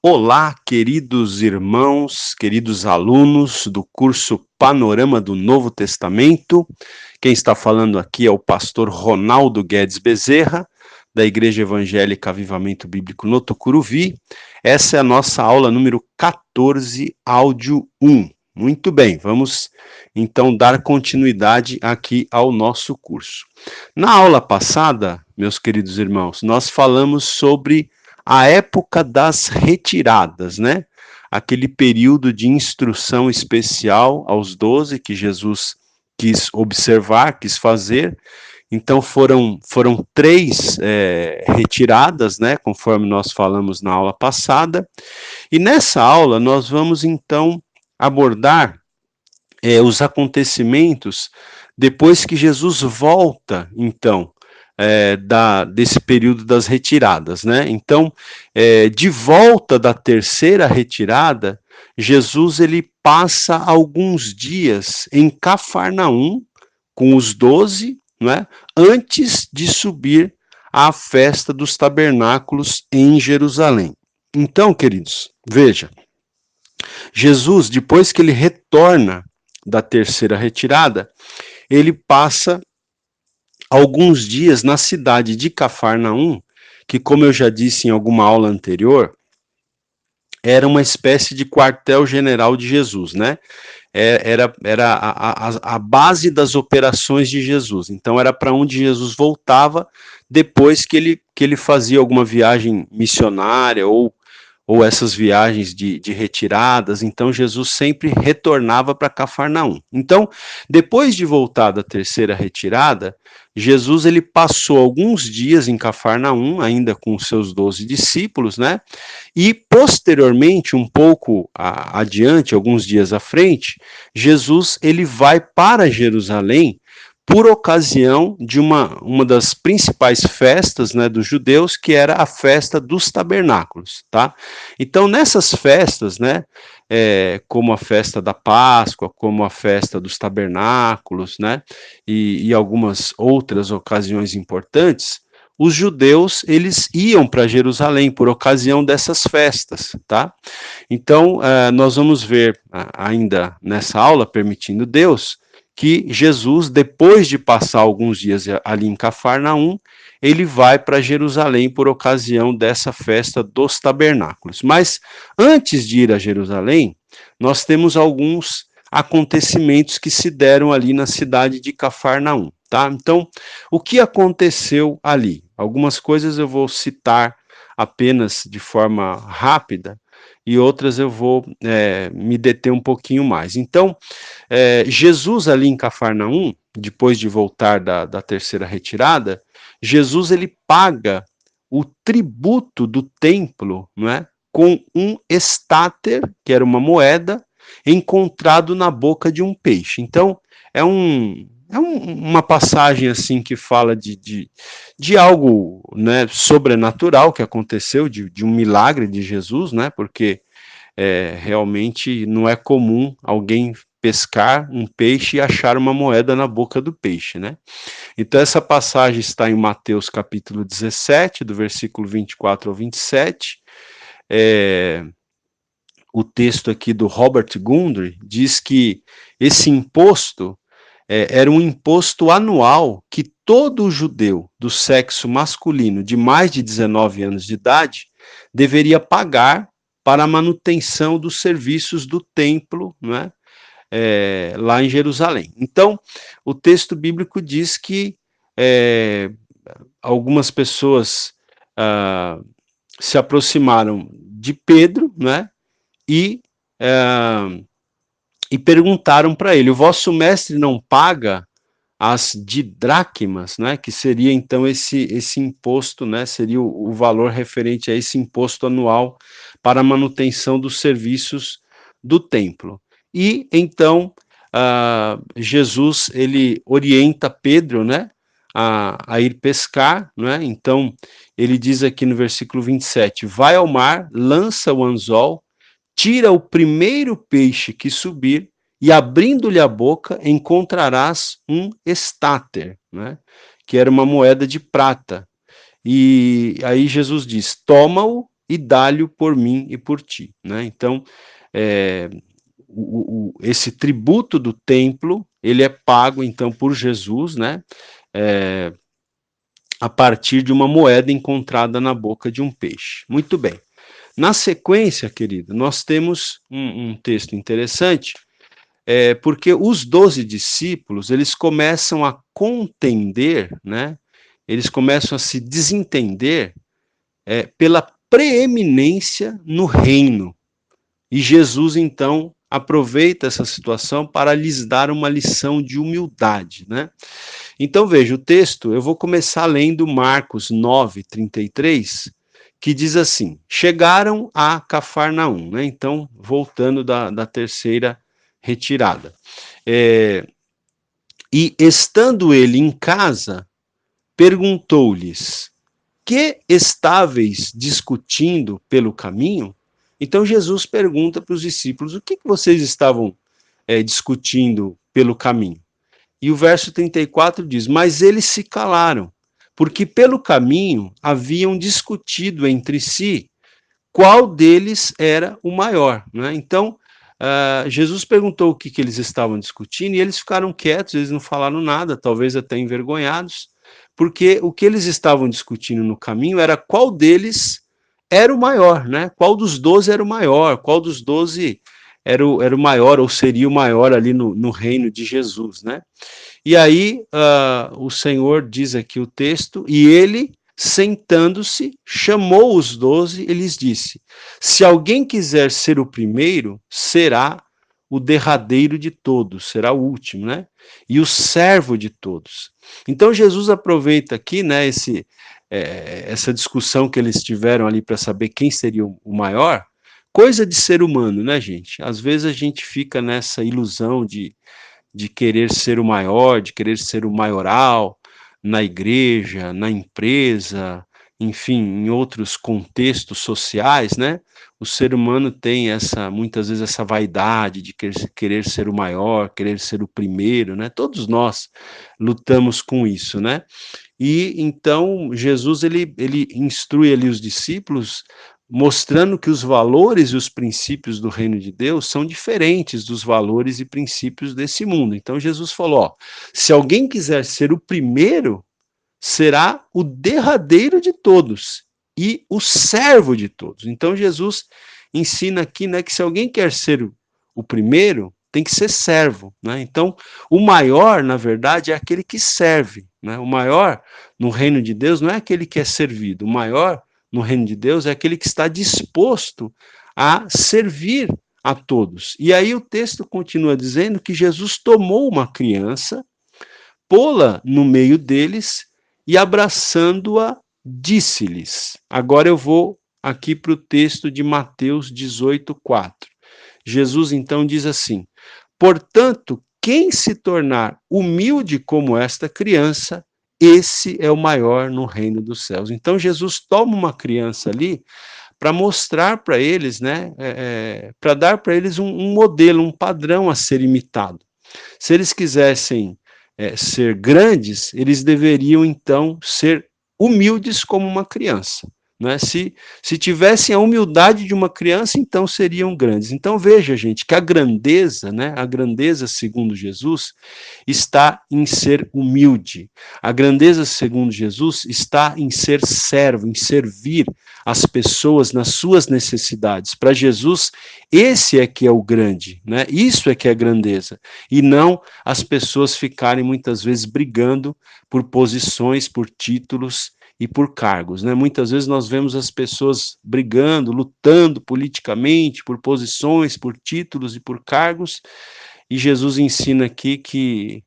Olá, queridos irmãos, queridos alunos do curso Panorama do Novo Testamento. Quem está falando aqui é o pastor Ronaldo Guedes Bezerra, da Igreja Evangélica Avivamento Bíblico no Tucuruvi. Essa é a nossa aula número 14, áudio 1. Muito bem, vamos então dar continuidade aqui ao nosso curso. Na aula passada, meus queridos irmãos, nós falamos sobre a época das retiradas, né? Aquele período de instrução especial aos 12 que Jesus quis observar, quis fazer. Então foram três retiradas, né? Conforme nós falamos na aula passada. E nessa aula nós vamos então abordar os acontecimentos depois que Jesus volta, então, desse período das retiradas, né? Então, de volta da terceira retirada, Jesus ele passa alguns dias em Cafarnaum com os 12, né? Antes de subir à festa dos tabernáculos em Jerusalém. Então, queridos, veja, Jesus, depois que ele retorna da terceira retirada, ele passa alguns dias na cidade de Cafarnaum, que, como eu já disse em alguma aula anterior, era uma espécie de quartel-general de Jesus, né? Era a base das operações de Jesus. Então, era para onde Jesus voltava depois que ele fazia alguma viagem missionária ou essas viagens de retiradas. Então Jesus sempre retornava para Cafarnaum. Então, depois de voltar da terceira retirada, Jesus ele passou alguns dias em Cafarnaum, ainda com os seus 12 discípulos, né? E posteriormente, um pouco adiante, alguns dias à frente, Jesus ele vai para Jerusalém por ocasião de uma das principais festas, né, dos judeus, que era a festa dos tabernáculos, tá? Então, nessas festas, né, como a festa da Páscoa, como a festa dos tabernáculos, né, e algumas outras ocasiões importantes, os judeus, eles iam para Jerusalém por ocasião dessas festas, tá? Então, nós vamos ver ainda nessa aula, permitindo Deus, que Jesus, depois de passar alguns dias ali em Cafarnaum, ele vai para Jerusalém por ocasião dessa festa dos tabernáculos. Mas antes de ir a Jerusalém, nós temos alguns acontecimentos que se deram ali na cidade de Cafarnaum, tá? Então, o que aconteceu ali? Algumas coisas eu vou citar apenas de forma rápida, e outras eu vou me deter um pouquinho mais. Então, Jesus ali em Cafarnaum, depois de voltar da terceira retirada, Jesus ele paga o tributo do templo, não é? Com um estáter, que era uma moeda, encontrado na boca de um peixe. Então, uma passagem assim que fala de algo, né, sobrenatural que aconteceu, de um milagre de Jesus, né, porque realmente não é comum alguém pescar um peixe e achar uma moeda na boca do peixe, né? Então essa passagem está em Mateus capítulo 17, do versículo 24 ao 27, o texto aqui do Robert Gundry diz que esse imposto era um imposto anual que todo judeu do sexo masculino de mais de 19 anos de idade deveria pagar para a manutenção dos serviços do templo, não é? Lá em Jerusalém. Então, o texto bíblico diz que algumas pessoas se aproximaram de Pedro, né? E perguntaram para ele: o vosso mestre não paga as didracmas, né, que seria então esse imposto, né, seria o valor referente a esse imposto anual para a manutenção dos serviços do templo. E então Jesus ele orienta Pedro, né, a ir pescar, né? Então ele diz aqui no versículo 27, vai ao mar, lança o anzol, tira o primeiro peixe que subir, e abrindo-lhe a boca, encontrarás um estáter, né? Que era uma moeda de prata. E aí Jesus diz, toma-o e dá-lhe por mim e por ti, né? Então, é, esse tributo do templo, ele é pago, então, por Jesus, né? É, a partir de uma moeda encontrada na boca de um peixe. Muito bem. Na sequência, querido, nós temos um texto interessante, porque os 12 discípulos, eles começam a contender, né? Eles começam a se desentender pela preeminência no reino. E Jesus, então, aproveita essa situação para lhes dar uma lição de humildade, né? Então, veja, o texto, eu vou começar lendo Marcos 9:33, que diz assim: chegaram a Cafarnaum, né? Então, voltando da terceira retirada. E estando ele em casa, perguntou-lhes: que estáveis discutindo pelo caminho? Então Jesus pergunta para os discípulos: o que vocês estavam discutindo pelo caminho? E o verso 34 diz: mas eles se calaram, porque pelo caminho haviam discutido entre si qual deles era o maior, né? Então, Jesus perguntou o que eles estavam discutindo e eles ficaram quietos, eles não falaram nada, talvez até envergonhados, porque o que eles estavam discutindo no caminho era qual deles era o maior, né? Qual dos 12 era o maior, qual dos 12 era o maior ou seria o maior ali no reino de Jesus, né? E aí o Senhor diz aqui o texto, e ele, sentando-se, chamou os 12 e lhes disse: se alguém quiser ser o primeiro, será o derradeiro de todos, será o último, né? E o servo de todos. Então Jesus aproveita aqui, né, essa discussão que eles tiveram ali para saber quem seria o maior, coisa de ser humano, né, gente? Às vezes a gente fica nessa ilusão de querer ser o maior, de querer ser o maioral na igreja, na empresa, enfim, em outros contextos sociais, né? O ser humano tem muitas vezes essa vaidade de querer ser o maior, querer ser o primeiro, né? Todos nós lutamos com isso, né? E então Jesus ele instrui ali os discípulos, mostrando que os valores e os princípios do reino de Deus são diferentes dos valores e princípios desse mundo. Então Jesus falou: ó, se alguém quiser ser o primeiro, será o derradeiro de todos e o servo de todos. Então Jesus ensina aqui, né, que se alguém quer ser o primeiro, tem que ser servo, né? Então, o maior, na verdade, é aquele que serve, né? O maior no reino de Deus não é aquele que é servido. O maior no reino de Deus é aquele que está disposto a servir a todos. E aí o texto continua dizendo que Jesus tomou uma criança, pô-la no meio deles e abraçando-a, disse-lhes. Agora eu vou aqui para o texto de Mateus 18:4. Jesus então diz assim: portanto, quem se tornar humilde como esta criança, esse é o maior no reino dos céus. Então Jesus toma uma criança ali para mostrar para eles, né, para dar para eles um modelo, um padrão a ser imitado. Se eles quisessem ser grandes, eles deveriam então ser humildes como uma criança. Né? Se tivessem a humildade de uma criança, então seriam grandes. Então veja, gente, que a grandeza, né, a grandeza segundo Jesus, está em ser humilde. A grandeza segundo Jesus está em ser servo, em servir as pessoas nas suas necessidades. Para Jesus, esse é que é o grande, né? Isso é que é grandeza. E não as pessoas ficarem muitas vezes brigando por posições, por títulos e por cargos, né? Muitas vezes nós vemos as pessoas brigando, lutando politicamente por posições, por títulos e por cargos, e Jesus ensina aqui que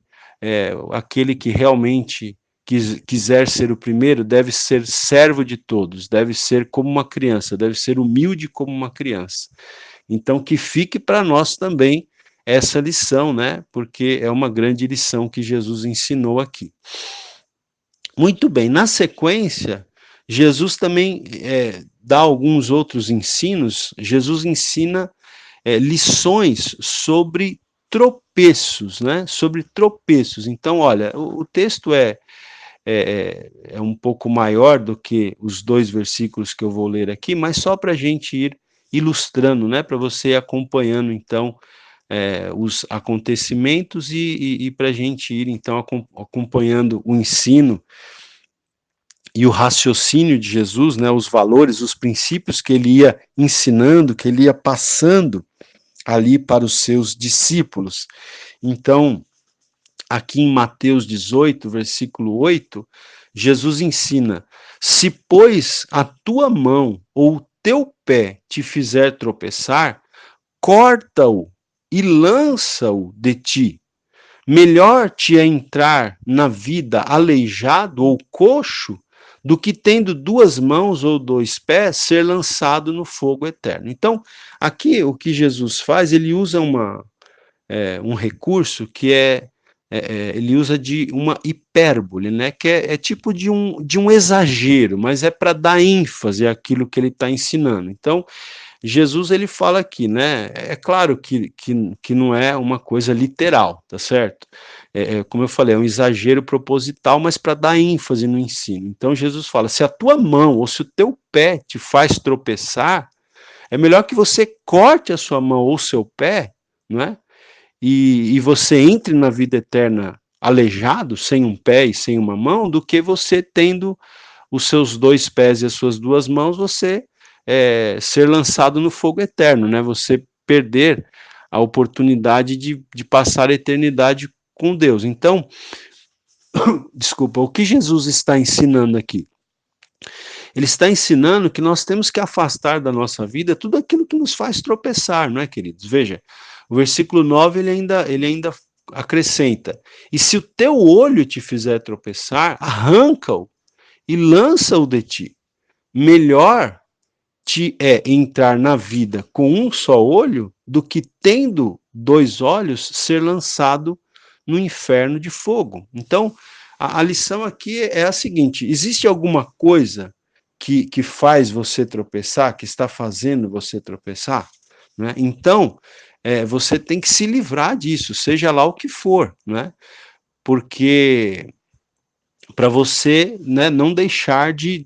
aquele que realmente quiser ser o primeiro deve ser servo de todos, deve ser como uma criança, deve ser humilde como uma criança. Então que fique para nós também essa lição, né? Porque é uma grande lição que Jesus ensinou aqui. Muito bem, na sequência, Jesus também dá alguns outros ensinos. Jesus ensina lições sobre tropeços, né? Sobre tropeços. Então, olha, o texto é é um pouco maior do que os 2 versículos que eu vou ler aqui, mas só para a gente ir ilustrando, né, para você ir acompanhando, então, os acontecimentos e para a gente ir, então, acompanhando o ensino e o raciocínio de Jesus, né, os valores, os princípios que ele ia ensinando, que ele ia passando ali para os seus discípulos. Então, aqui em Mateus 18, versículo 8, Jesus ensina: se, pois, a tua mão ou teu pé te fizer tropeçar, corta-o e lança-o de ti. Melhor te é entrar na vida aleijado ou coxo do que tendo 2 mãos ou 2 pés ser lançado no fogo eterno. Então, aqui o que Jesus faz, ele usa um recurso que ele usa de uma hipérbole, né? Que é tipo de um exagero, mas é para dar ênfase àquilo que ele está ensinando. Então, Jesus ele fala aqui, né? É claro que não é uma coisa literal, tá certo? Como eu falei, é um exagero proposital, mas para dar ênfase no ensino. Então Jesus fala: se a tua mão ou se o teu pé te faz tropeçar, é melhor que você corte a sua mão ou seu pé, né? E você entre na vida eterna aleijado, sem um pé e sem uma mão, do que você tendo os seus 2 pés e as suas 2 mãos, você ser lançado no fogo eterno, né? Você perder a oportunidade de passar a eternidade com Deus. Então, desculpa, o que Jesus está ensinando aqui? Ele está ensinando que nós temos que afastar da nossa vida tudo aquilo que nos faz tropeçar, não é, queridos? Veja, o versículo 9 ele ainda acrescenta: e se o teu olho te fizer tropeçar, arranca-o e lança-o de ti. Melhor te é entrar na vida com um só olho do que tendo 2 olhos ser lançado no inferno de fogo. Então, a lição aqui é a seguinte: existe alguma coisa que faz você tropeçar, que está fazendo você tropeçar? Né? Então, você tem que se livrar disso, seja lá o que for, né? Porque para você, né, não deixar de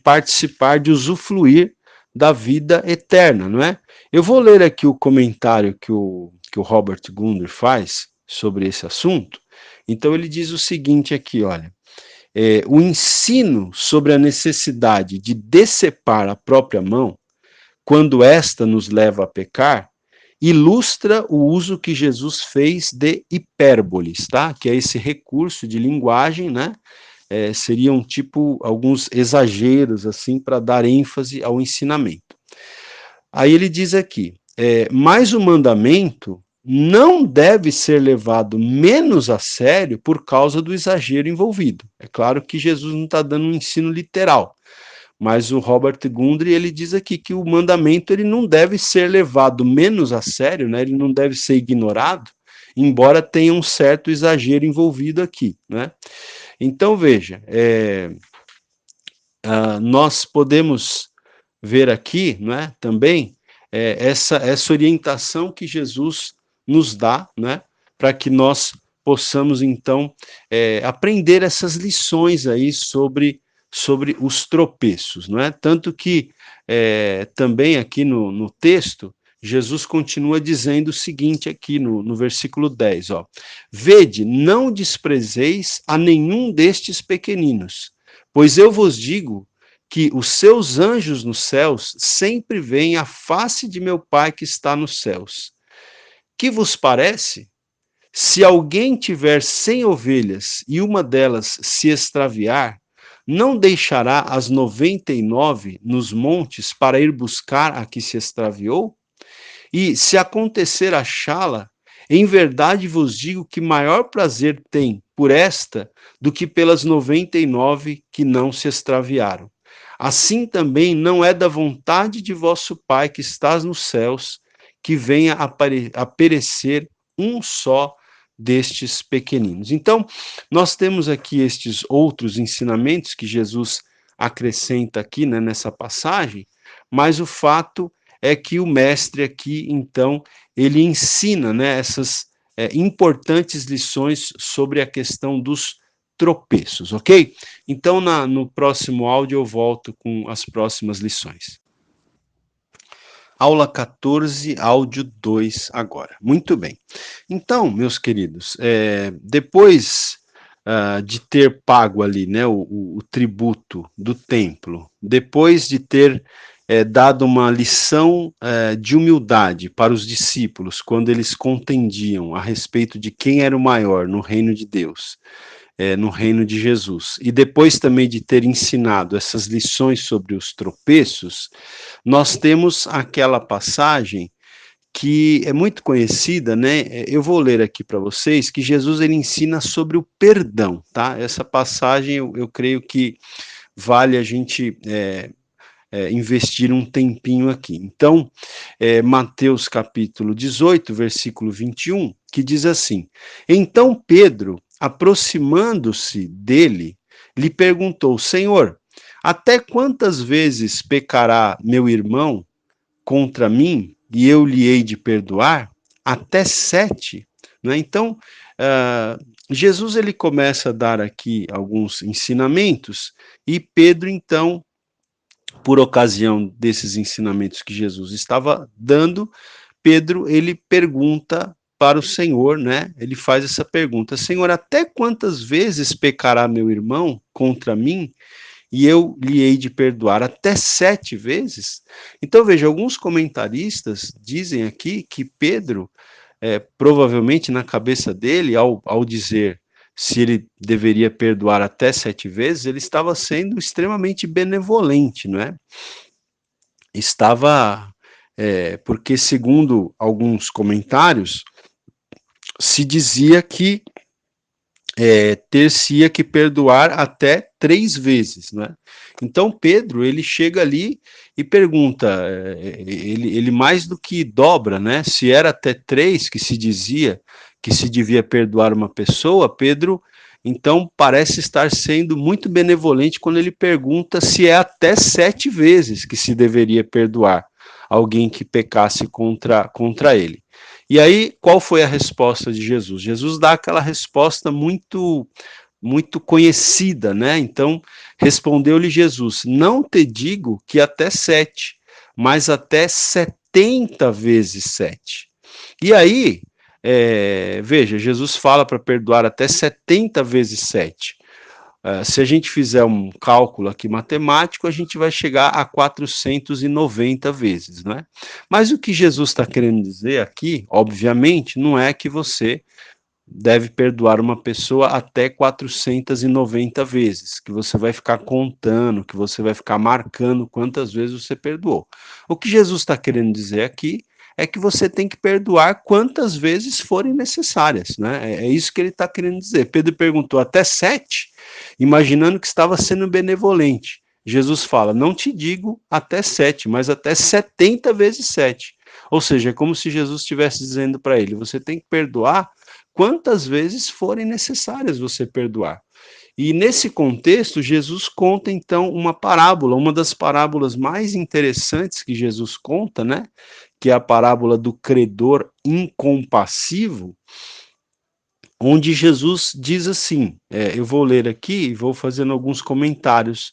participar, de usufruir da vida eterna, não é? Eu vou ler aqui o comentário que o Robert Gundry faz sobre esse assunto. Então ele diz o seguinte aqui, olha: o ensino sobre a necessidade de decepar a própria mão, quando esta nos leva a pecar, ilustra o uso que Jesus fez de hipérboles, tá? Que é esse recurso de linguagem, né? Seriam tipo alguns exageros assim para dar ênfase ao ensinamento. Aí ele diz aqui: mas o mandamento não deve ser levado menos a sério por causa do exagero envolvido. É claro que Jesus não está dando um ensino literal, mas o Robert Gundry ele diz aqui que o mandamento ele não deve ser levado menos a sério, né? Ele não deve ser ignorado, embora tenha um certo exagero envolvido aqui, né? Então veja, nós podemos ver aqui, né, também essa orientação que Jesus nos dá, né, para que nós possamos então aprender essas lições aí sobre os tropeços, não é? Tanto que também aqui no texto Jesus continua dizendo o seguinte aqui no versículo 10, ó: vede, não desprezeis a nenhum destes pequeninos, pois eu vos digo que os seus anjos nos céus sempre veem a face de meu Pai que está nos céus. Que vos parece? Se alguém tiver 100 ovelhas e uma delas se extraviar, não deixará as 99 nos montes para ir buscar a que se extraviou? E se acontecer achá-la, em verdade vos digo que maior prazer tem por esta do que pelas 99 que não se extraviaram. Assim também não é da vontade de vosso Pai que estás nos céus que venha a perecer um só destes pequeninos. Então, nós temos aqui estes outros ensinamentos que Jesus acrescenta aqui, né, nessa passagem, mas o fato é que o mestre aqui, então, ele ensina, né, essas importantes lições sobre a questão dos tropeços, ok? Então, no próximo áudio eu volto com as próximas lições. Aula 14, áudio 2 agora. Muito bem. Então, meus queridos, depois de ter pago ali, né, o tributo do templo, depois de ter dado uma lição de humildade para os discípulos, quando eles contendiam a respeito de quem era o maior no reino de Deus, no reino de Jesus, e depois também de ter ensinado essas lições sobre os tropeços, nós temos aquela passagem que é muito conhecida, né? Eu vou ler aqui para vocês que Jesus ele ensina sobre o perdão, tá? Essa passagem eu creio que vale a gente investir um tempinho aqui. Então, Mateus capítulo 18, versículo 21, que diz assim: Então Pedro, aproximando-se dele, lhe perguntou: Senhor, até quantas vezes pecará meu irmão contra mim e eu lhe hei de perdoar? Até 7? Né? Então, Jesus ele começa a dar aqui alguns ensinamentos e Pedro, então, por ocasião desses ensinamentos que Jesus estava dando, Pedro ele pergunta para o Senhor, né? Ele faz essa pergunta: Senhor, até quantas vezes pecará meu irmão contra mim e eu lhe hei de perdoar? Até 7 vezes? Então, veja, alguns comentaristas dizem aqui que Pedro, provavelmente na cabeça dele, ao dizer se ele deveria perdoar até 7 vezes, ele estava sendo extremamente benevolente, não é? Estava, porque segundo alguns comentários, se dizia que ter-se-ia que perdoar até 3 vezes, né? Então Pedro ele chega ali e pergunta, ele mais do que dobra, né? Se era até 3 que se dizia que se devia perdoar uma pessoa, Pedro então parece estar sendo muito benevolente quando ele pergunta se é até 7 vezes que se deveria perdoar alguém que pecasse contra ele. E aí, qual foi a resposta de Jesus? Jesus dá aquela resposta muito conhecida, né? Então, respondeu-lhe Jesus: Não te digo que até 7, mas até 70 vezes 7. E aí, veja, Jesus fala para perdoar até 70 vezes 7. Se a gente fizer um cálculo aqui matemático, a gente vai chegar a 490 vezes, né? Mas o que Jesus está querendo dizer aqui, obviamente, não é que você deve perdoar uma pessoa até 490 vezes, que você vai ficar contando, que você vai ficar marcando quantas vezes você perdoou. O que Jesus está querendo dizer aqui é que você tem que perdoar quantas vezes forem necessárias, né? É isso que ele está querendo dizer. Pedro perguntou até 7, imaginando que estava sendo benevolente. Jesus fala: não te digo até 7, mas até 70 vezes 7. Ou seja, é como se Jesus estivesse dizendo para ele: você tem que perdoar quantas vezes forem necessárias você perdoar. E nesse contexto, Jesus conta então uma parábola, uma das parábolas mais interessantes que Jesus conta, né? Que é a parábola do credor incompassivo, onde Jesus diz assim, eu vou ler aqui e vou fazendo alguns comentários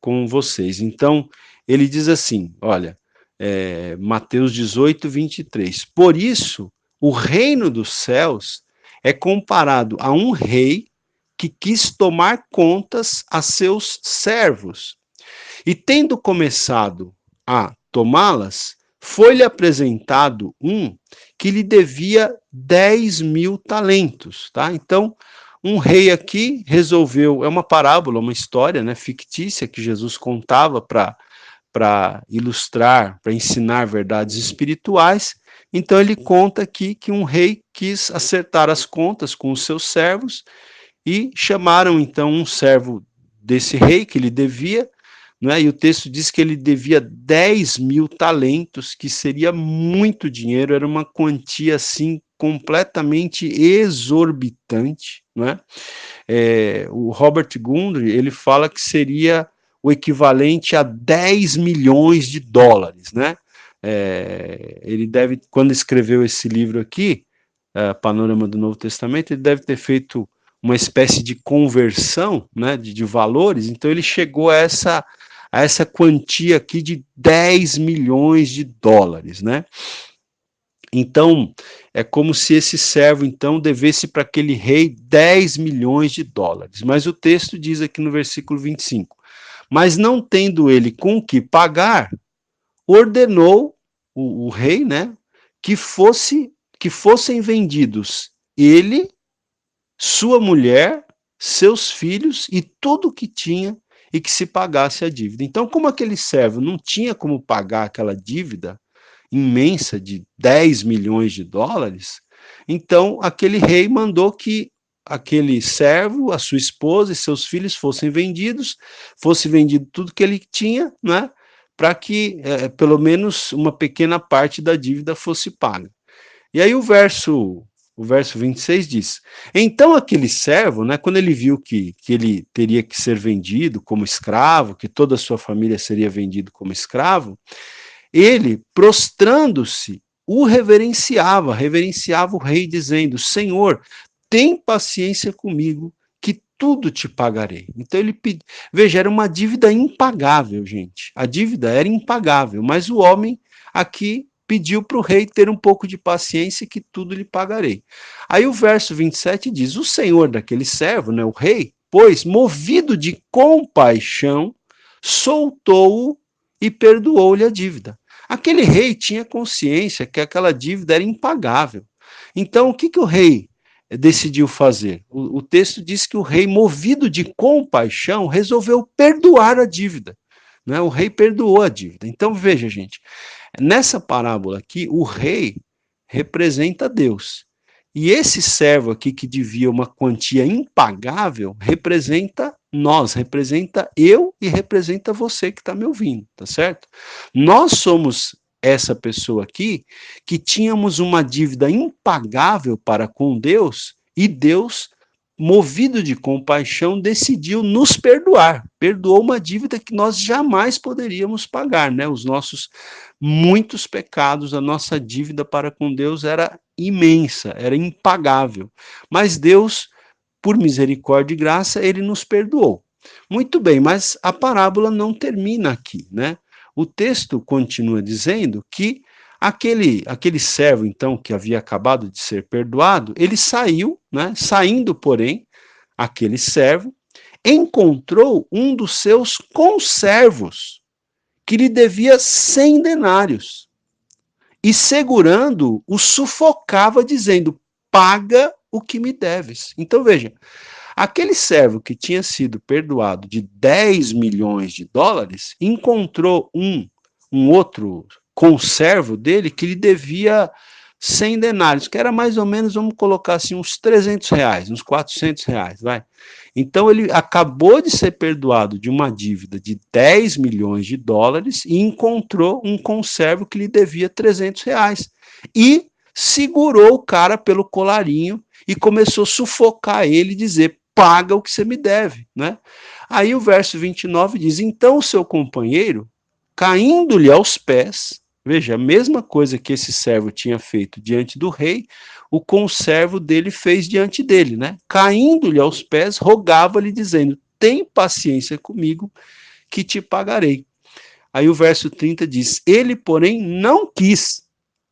com vocês. Então, ele diz assim, olha, Mateus 18, 23, por isso, o reino dos céus é comparado a um rei que quis tomar contas a seus servos. E tendo começado a tomá-las, foi-lhe apresentado um que lhe devia 10.000 talentos, tá? Então, um rei aqui resolveu, é uma parábola, uma história, né, fictícia que Jesus contava para ilustrar, para ensinar verdades espirituais. Então ele conta aqui que um rei quis acertar as contas com os seus servos e chamaram então um servo desse rei que lhe devia, né? E o texto diz que ele devia 10.000 talentos, que seria muito dinheiro, era uma quantia assim completamente exorbitante, né? O Robert Gundry, ele fala que seria o equivalente a 10 milhões de dólares, né? Ele deve, quando escreveu esse livro aqui, Panorama do Novo Testamento, ele deve ter feito uma espécie de conversão, né, de valores, então ele chegou a essa quantia aqui de 10 milhões de dólares, né? Então, é como se esse servo, então, devesse para aquele rei 10 milhões de dólares. Mas o texto diz aqui no versículo 25, mas não tendo ele com o que pagar, ordenou o rei, né, que fossem vendidos ele, sua mulher, seus filhos e tudo o que tinha e que se pagasse a dívida. Então, como aquele servo não tinha como pagar aquela dívida imensa de 10 milhões de dólares, então aquele rei mandou que aquele servo, a sua esposa e seus filhos fossem vendidos, fosse vendido tudo que ele tinha, né, para que pelo menos uma pequena parte da dívida fosse paga. E aí o verso 26 diz: então aquele servo, né, quando ele viu que ele teria que ser vendido como escravo, que toda a sua família seria vendido como escravo, ele, prostrando-se, reverenciava o rei, dizendo: Senhor, tem paciência comigo, que tudo te pagarei. Então ele pediu, veja, era uma dívida impagável, gente. A dívida era impagável, mas o homem aqui pediu para o rei ter um pouco de paciência, que tudo lhe pagarei. Aí o verso 27 diz: o senhor daquele servo, né, o rei, pois, movido de compaixão, soltou-o e perdoou-lhe a dívida. Aquele rei tinha consciência que aquela dívida era impagável. Então, o que o rei decidiu fazer? O texto diz que o rei, movido de compaixão, resolveu perdoar a dívida. Né? O rei perdoou a dívida. Então, veja, gente, nessa parábola aqui, o rei representa Deus. E esse servo aqui, que devia uma quantia impagável, representa nós, representa eu e representa você que está me ouvindo, tá certo? Nós somos essa pessoa aqui que tínhamos uma dívida impagável para com Deus e Deus, movido de compaixão, decidiu nos perdoar. Perdoou uma dívida que nós jamais poderíamos pagar, né? Os nossos muitos pecados, a nossa dívida para com Deus era imensa, era impagável. Mas Deus, por misericórdia e graça, ele nos perdoou. Muito bem, mas a parábola não termina aqui, né? O texto continua dizendo que aquele servo, então, que havia acabado de ser perdoado, ele saiu, né? Saindo, porém, aquele servo encontrou um dos seus conservos, que lhe devia 100 denários, e segurando, o sufocava, dizendo: paga o que me deves. Então veja, aquele servo que tinha sido perdoado de 10 milhões de dólares, encontrou um outro conservo dele que lhe devia 100 denários, que era mais ou menos, vamos colocar assim, uns 300 reais, uns 400 reais, vai. Então ele acabou de ser perdoado de uma dívida de 10 milhões de dólares e encontrou um conservo que lhe devia 300 reais. E segurou o cara pelo colarinho e começou a sufocar ele e dizer: paga o que você me deve, né? Aí o verso 29 diz: então o seu companheiro, caindo-lhe aos pés, veja, a mesma coisa que esse servo tinha feito diante do rei, o conservo dele fez diante dele, né? Caindo-lhe aos pés, rogava-lhe, dizendo: tem paciência comigo, que te pagarei. Aí o verso 30 diz: ele, porém, não quis,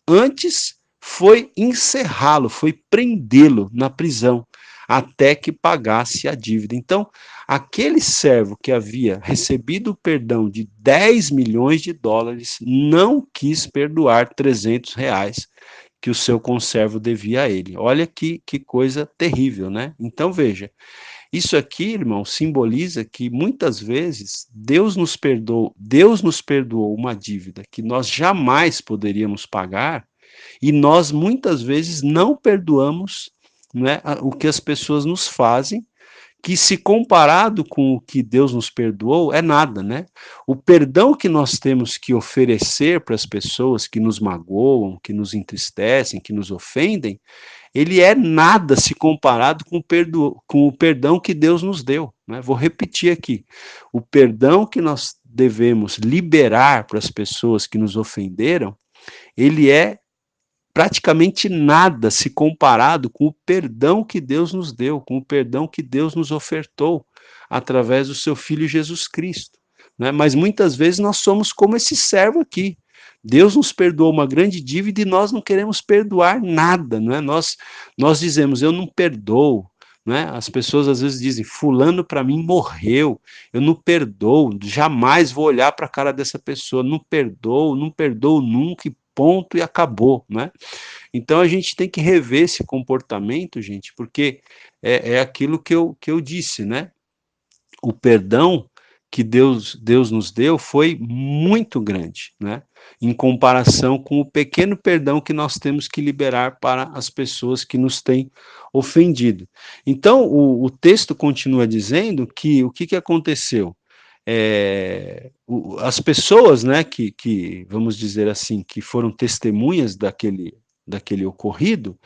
antes foi encerrá-lo, foi prendê-lo na prisão, até que pagasse a dívida. Então, aquele servo que havia recebido o perdão de 10 milhões de dólares não quis perdoar 300 reais que o seu conservo devia a ele. Olha que coisa terrível, né? Então, veja, isso aqui, irmão, simboliza que muitas vezes Deus nos perdoou uma dívida que nós jamais poderíamos pagar, e nós muitas vezes não perdoamos, né, o que as pessoas nos fazem, que, se comparado com o que Deus nos perdoou, é nada, né? O perdão que nós temos que oferecer para as pessoas que nos magoam, que nos entristecem, que nos ofendem, ele é nada se comparado com o perdão que Deus nos deu, né? Vou repetir aqui: o perdão que nós devemos liberar para as pessoas que nos ofenderam, ele é praticamente nada se comparado com o perdão que Deus nos deu, com o perdão que Deus nos ofertou através do seu Filho Jesus Cristo, né? Mas muitas vezes nós somos como esse servo aqui. Deus nos perdoou uma grande dívida e nós não queremos perdoar nada, né? Nós dizemos, eu não perdoo, né? As pessoas às vezes dizem, fulano para mim morreu, eu não perdoo, jamais vou olhar para a cara dessa pessoa, não perdoo, não perdoo nunca, e ponto, e acabou, né? Então a gente tem que rever esse comportamento, gente, porque é aquilo que eu disse, né? O perdão que Deus nos deu foi muito grande, né? Em comparação com o pequeno perdão que nós temos que liberar para as pessoas que nos têm ofendido. Então, o texto continua dizendo que o que aconteceu? As pessoas, né, vamos dizer assim, que foram testemunhas daquele ocorrido,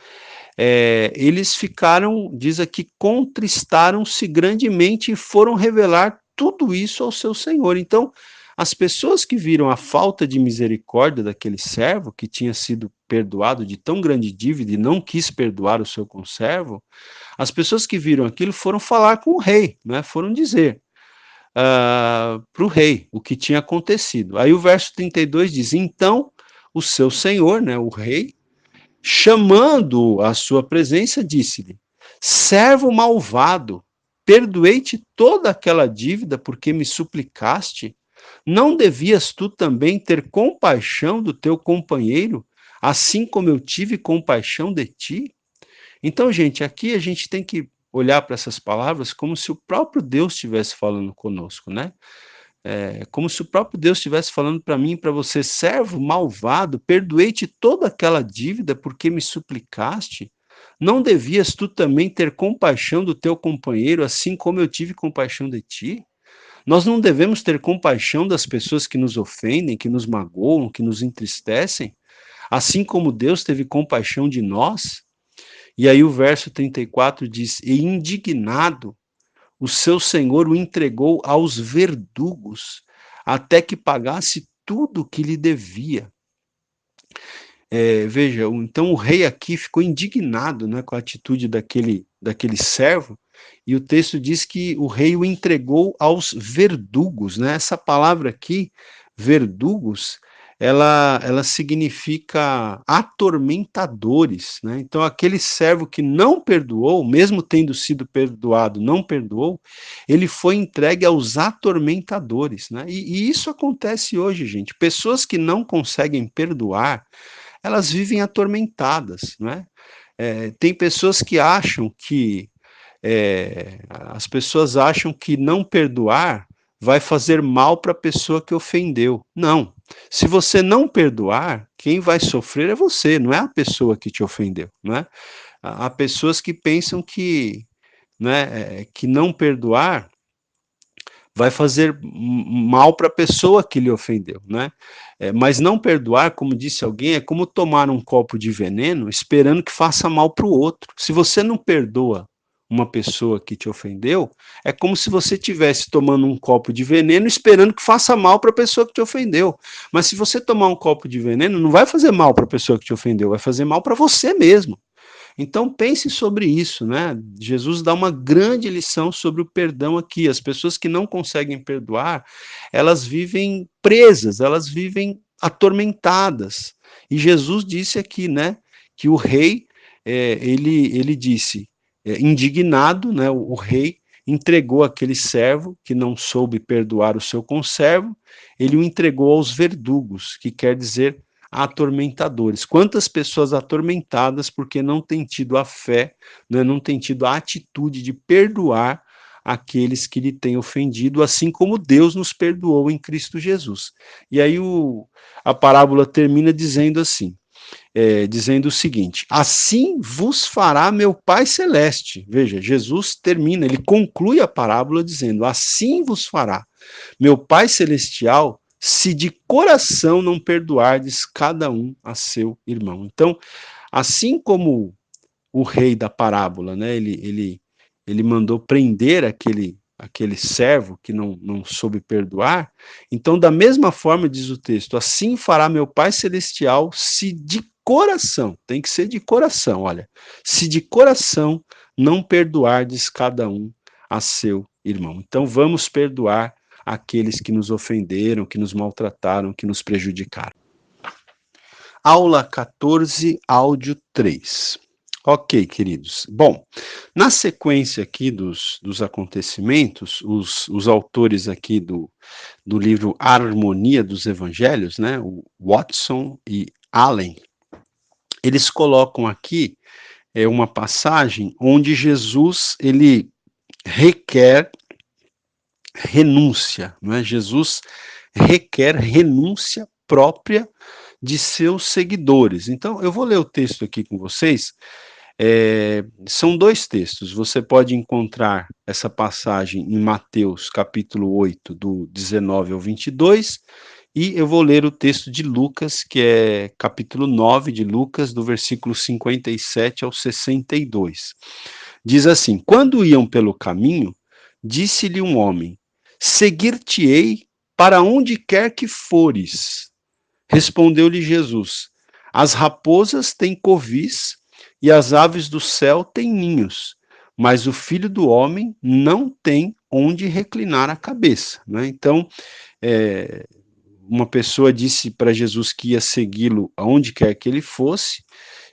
eles ficaram, diz aqui, contristaram-se grandemente e foram revelar tudo isso ao seu senhor. Então, as pessoas que viram a falta de misericórdia daquele servo, que tinha sido perdoado de tão grande dívida e não quis perdoar o seu conservo, as pessoas que viram aquilo foram falar com o rei, né? Foram dizer para o rei o que tinha acontecido. Aí o verso 32 diz: então o seu senhor, né, o rei, chamando à sua presença, disse-lhe: servo malvado, perdoei-te toda aquela dívida porque me suplicaste? Não devias tu também ter compaixão do teu companheiro, assim como eu tive compaixão de ti? Então, gente, aqui a gente tem que olhar para essas palavras como se o próprio Deus estivesse falando conosco, né? Como se o próprio Deus estivesse falando para mim e para você: servo malvado, perdoei-te toda aquela dívida porque me suplicaste. Não devias tu também ter compaixão do teu companheiro, assim como eu tive compaixão de ti? Nós não devemos ter compaixão das pessoas que nos ofendem, que nos magoam, que nos entristecem, assim como Deus teve compaixão de nós? E aí o verso 34 diz: e indignado, o seu senhor o entregou aos verdugos, até que pagasse tudo o que lhe devia. Veja, então o rei aqui ficou indignado, né, com a atitude daquele servo, e o texto diz que o rei o entregou aos verdugos, né? Essa palavra aqui, verdugos, ela significa atormentadores, né? Então aquele servo que não perdoou, mesmo tendo sido perdoado, não perdoou, ele foi entregue aos atormentadores, né? E isso acontece hoje, gente. Pessoas que não conseguem perdoar, elas vivem atormentadas, né? Tem pessoas que acham que as pessoas acham que não perdoar vai fazer mal para a pessoa que ofendeu. Não. Se você não perdoar, quem vai sofrer é você, não é a pessoa que te ofendeu, né? Há pessoas que pensam que, né, que não perdoar vai fazer mal para a pessoa que lhe ofendeu, né? Mas não perdoar, como disse alguém, é como tomar um copo de veneno esperando que faça mal para o outro. Se você não perdoa uma pessoa que te ofendeu, é como se você estivesse tomando um copo de veneno esperando que faça mal para a pessoa que te ofendeu. Mas se você tomar um copo de veneno, não vai fazer mal para a pessoa que te ofendeu, vai fazer mal para você mesmo. Então pense sobre isso, né? Jesus dá uma grande lição sobre o perdão aqui. As pessoas que não conseguem perdoar, elas vivem presas, elas vivem atormentadas. E Jesus disse aqui, né, que o rei, ele disse, indignado, né, o rei entregou aquele servo que não soube perdoar o seu conservo, ele o entregou aos verdugos, que quer dizer atormentadores. Quantas pessoas atormentadas porque não têm tido a fé, né, não têm tido a atitude de perdoar aqueles que lhe têm ofendido, assim como Deus nos perdoou em Cristo Jesus. E aí a parábola termina dizendo assim, dizendo o seguinte: assim vos fará meu Pai Celeste. Veja, Jesus termina, ele conclui a parábola dizendo: assim vos fará meu Pai Celestial, se de coração não perdoardes cada um a seu irmão. Então, assim como o rei da parábola, né, ele mandou prender aquele servo que não soube perdoar, então, da mesma forma, diz o texto, assim fará meu Pai Celestial, se de coração, tem que ser de coração, olha, se de coração não perdoardes cada um a seu irmão. Então vamos perdoar aqueles que nos ofenderam, que nos maltrataram, que nos prejudicaram. Aula 14, áudio 3. Ok, queridos. Bom, na sequência aqui dos acontecimentos, os autores aqui do livro Harmonia dos Evangelhos, né, o Watson e Allen, eles colocam aqui uma passagem onde Jesus ele requer renúncia, não é? Jesus requer renúncia própria de seus seguidores. Então, eu vou ler o texto aqui com vocês. São dois textos. Você pode encontrar essa passagem em Mateus, capítulo 8, do 19 ao 22, e eu vou ler o texto de Lucas, que é capítulo 9 de Lucas, do versículo 57 ao 62. Diz assim: quando iam pelo caminho, disse-lhe um homem: seguir-te-ei para onde quer que fores. Respondeu-lhe Jesus: as raposas têm covis e as aves do céu têm ninhos, mas o Filho do Homem não tem onde reclinar a cabeça. Né? Então, uma pessoa disse para Jesus que ia segui-lo aonde quer que ele fosse,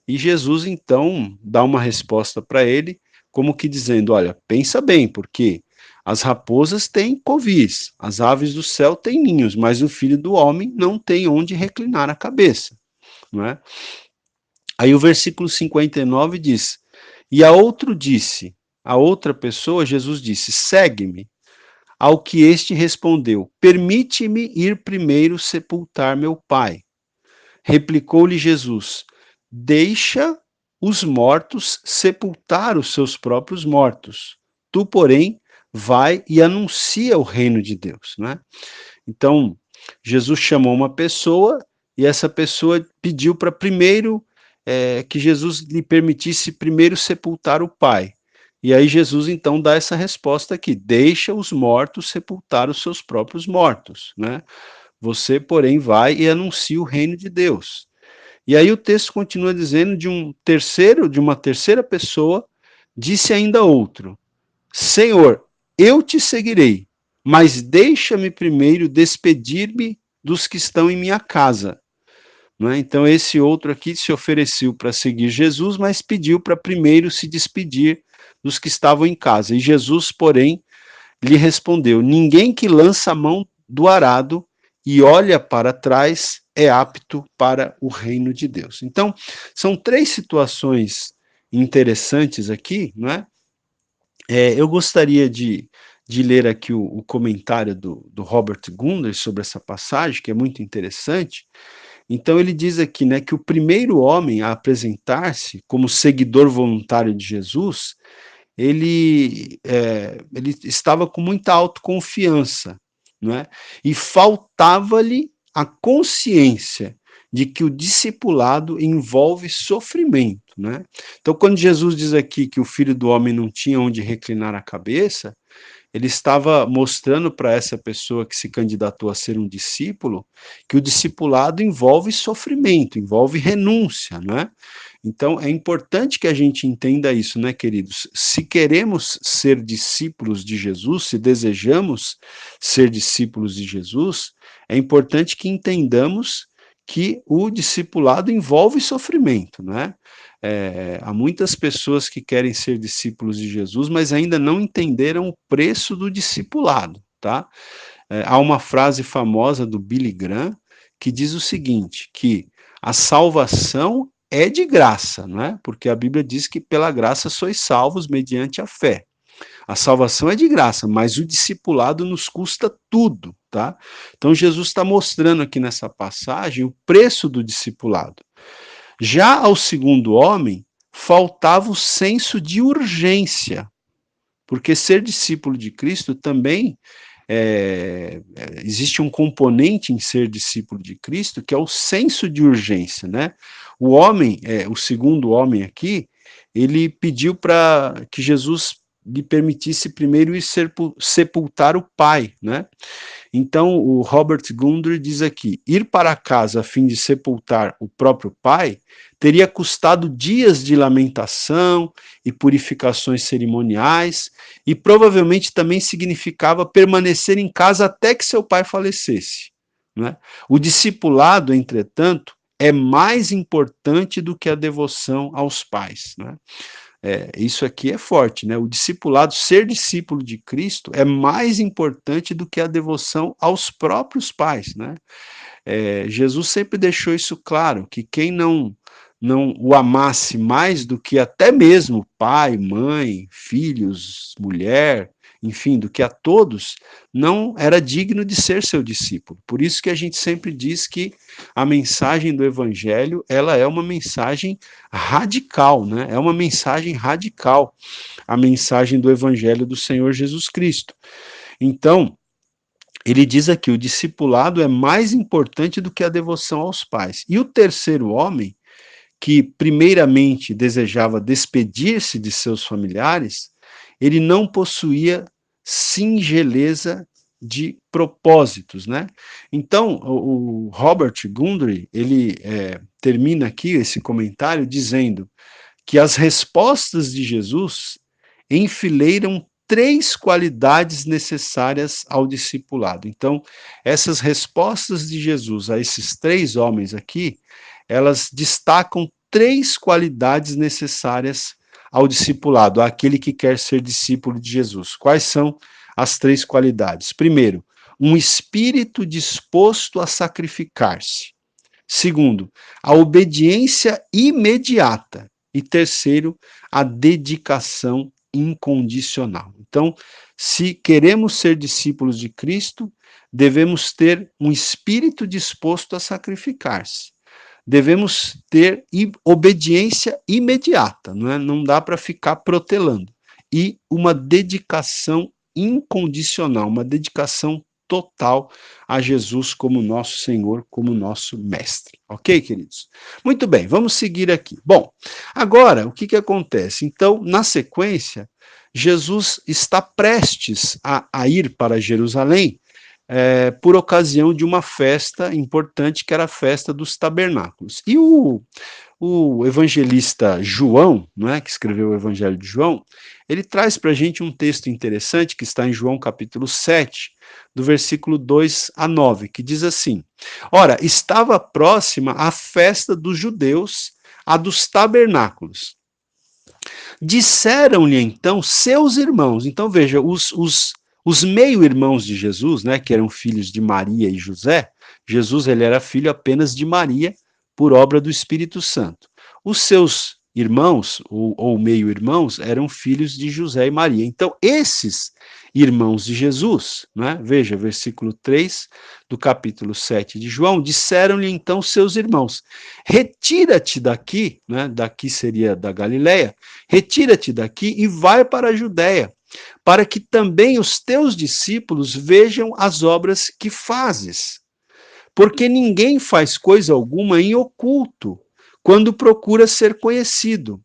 e Jesus então dá uma resposta para ele, como que dizendo: olha, pensa bem, porque as raposas têm covis, as aves do céu têm ninhos, mas o Filho do Homem não tem onde reclinar a cabeça. Não é? Aí o versículo 59 diz: e a outra pessoa, Jesus disse: segue-me. Ao que este respondeu: permite-me ir primeiro sepultar meu pai. Replicou-lhe Jesus: deixa os mortos sepultar os seus próprios mortos. Tu, porém, vai e anuncia o reino de Deus. Né? Então, Jesus chamou uma pessoa e essa pessoa pediu para primeiro que Jesus lhe permitisse primeiro sepultar o pai. E aí Jesus então dá essa resposta aqui: deixa os mortos sepultar os seus próprios mortos, né? Você, porém, vai e anuncia o reino de Deus. E aí o texto continua dizendo de uma terceira pessoa, disse ainda outro: Senhor, eu te seguirei, mas deixa-me primeiro despedir-me dos que estão em minha casa. Não é? Então esse outro aqui se ofereceu para seguir Jesus, mas pediu para primeiro se despedir dos que estavam em casa. E Jesus, porém, lhe respondeu: ninguém que lança a mão do arado e olha para trás é apto para o reino de Deus. Então, são três situações interessantes aqui, não é? Eu gostaria de ler aqui o comentário do Robert Gunders sobre essa passagem, que é muito interessante. Então ele diz aqui, né, que o primeiro homem a apresentar-se como seguidor voluntário de Jesus, ele estava com muita autoconfiança, né? E faltava-lhe a consciência de que o discipulado envolve sofrimento, né? Então, quando Jesus diz aqui que o Filho do Homem não tinha onde reclinar a cabeça, ele estava mostrando para essa pessoa que se candidatou a ser um discípulo que o discipulado envolve sofrimento, envolve renúncia, né? Então, é importante que a gente entenda isso, né, queridos? Se queremos ser discípulos de Jesus, se desejamos ser discípulos de Jesus, é importante que entendamos que o discipulado envolve sofrimento, né? Há muitas pessoas que querem ser discípulos de Jesus, mas ainda não entenderam o preço do discipulado, tá? Há uma frase famosa do Billy Graham que diz o seguinte, que a salvação é de graça, não é? Porque a Bíblia diz que pela graça sois salvos mediante a fé. A salvação é de graça, mas o discipulado nos custa tudo, tá? Então Jesus está mostrando aqui nessa passagem o preço do discipulado. Já ao segundo homem, faltava o senso de urgência, porque ser discípulo de Cristo também existe um componente em ser discípulo de Cristo que é o senso de urgência, né? O homem, o segundo homem aqui, ele pediu para que Jesus lhe permitisse primeiro ir sepultar o pai, né? Então, o Robert Gundry diz aqui: ir para casa a fim de sepultar o próprio pai teria custado dias de lamentação e purificações cerimoniais, e provavelmente também significava permanecer em casa até que seu pai falecesse. Né? O discipulado, entretanto, é mais importante do que a devoção aos pais. Né? Isso aqui é forte, né? O discipulado, ser discípulo de Cristo, é mais importante do que a devoção aos próprios pais, né? Jesus sempre deixou isso claro, que quem não o amasse mais do que até mesmo pai, mãe, filhos, mulher, enfim, do que a todos, não era digno de ser seu discípulo. Por isso que a gente sempre diz que a mensagem do evangelho, ela é uma mensagem radical, né? É uma mensagem radical, a mensagem do evangelho do Senhor Jesus Cristo. Então, ele diz aqui: o discipulado é mais importante do que a devoção aos pais. E o terceiro homem, que primeiramente desejava despedir-se de seus familiares, ele não possuía singeleza de propósitos, né? Então, o Robert Gundry, ele termina aqui esse comentário dizendo que as respostas de Jesus enfileiram três qualidades necessárias ao discipulado. Então, essas respostas de Jesus a esses três homens aqui, elas destacam três qualidades necessárias ao discipulado, àquele que quer ser discípulo de Jesus. Quais são as três qualidades? Primeiro, um espírito disposto a sacrificar-se. Segundo, a obediência imediata. E terceiro, a dedicação incondicional. Então, se queremos ser discípulos de Cristo, devemos ter um espírito disposto a sacrificar-se. Devemos ter obediência imediata, não é? Não dá para ficar protelando. E uma dedicação incondicional, uma dedicação total a Jesus como nosso Senhor, como nosso Mestre. Ok, queridos? Muito bem, vamos seguir aqui. Bom, agora, o que acontece? Então, na sequência, Jesus está prestes a ir para Jerusalém, por ocasião de uma festa importante, que era a festa dos tabernáculos. E o evangelista João, não é, que escreveu o Evangelho de João, ele traz para a gente um texto interessante que está em João capítulo 7, do versículo 2 a 9, que diz assim: ora, estava próxima a festa dos judeus, a dos tabernáculos. Disseram-lhe então seus irmãos. Então veja, os meio-irmãos de Jesus, né, que eram filhos de Maria e José, Jesus ele era filho apenas de Maria, por obra do Espírito Santo. Os seus irmãos, ou meio-irmãos, eram filhos de José e Maria. Então, esses irmãos de Jesus, né, veja, versículo 3 do capítulo 7 de João, disseram-lhe então seus irmãos: retira-te daqui, né, daqui seria da Galileia, retira-te daqui e vai para a Judéia, para que também os teus discípulos vejam as obras que fazes. Porque ninguém faz coisa alguma em oculto, quando procura ser conhecido.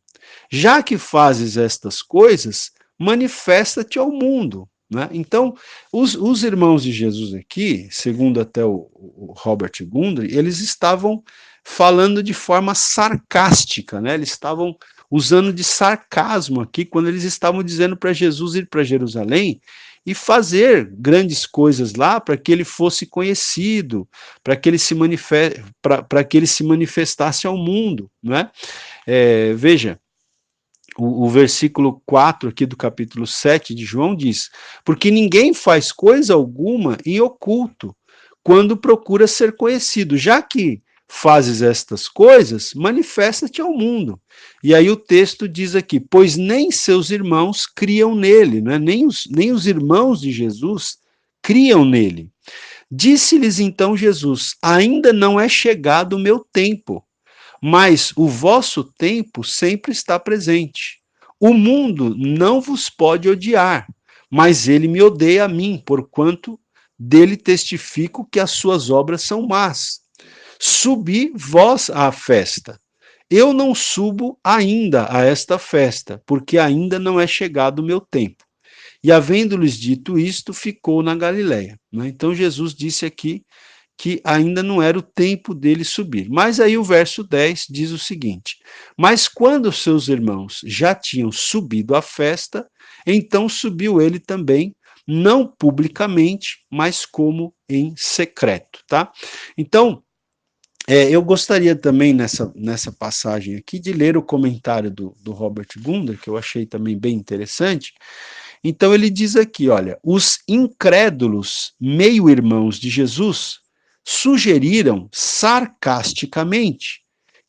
Já que fazes estas coisas, manifesta-te ao mundo. Né? Então, os irmãos de Jesus aqui, segundo até o Robert Gundry, eles estavam falando de forma sarcástica, né? Eles estavam usando de sarcasmo aqui, quando eles estavam dizendo para Jesus ir para Jerusalém e fazer grandes coisas lá para que ele fosse conhecido, para que ele se manifestasse ao mundo, não é? Veja, o versículo 4 aqui do capítulo 7 de João diz: porque ninguém faz coisa alguma em oculto, quando procura ser conhecido, já que fazes estas coisas, manifesta-te ao mundo. E aí o texto diz aqui: pois nem seus irmãos criam nele, né? nem os irmãos de Jesus criam nele. Disse-lhes então Jesus: ainda não é chegado o meu tempo, mas o vosso tempo sempre está presente. O mundo não vos pode odiar, mas ele me odeia a mim, porquanto dele testifico que as suas obras são más. Subi vós à festa. Eu não subo ainda a esta festa, porque ainda não é chegado o meu tempo. e havendo-lhes dito isto, ficou na Galileia. Né? Então Jesus disse aqui que ainda não era o tempo dele subir. Mas aí o verso 10 diz o seguinte: mas quando os seus irmãos já tinham subido à festa, então subiu ele também, não publicamente, mas como em secreto, tá? Então, eu gostaria também nessa passagem aqui de ler o comentário do Robert Gundry, que eu achei também bem interessante. Então ele diz aqui, olha, os incrédulos meio-irmãos de Jesus sugeriram sarcasticamente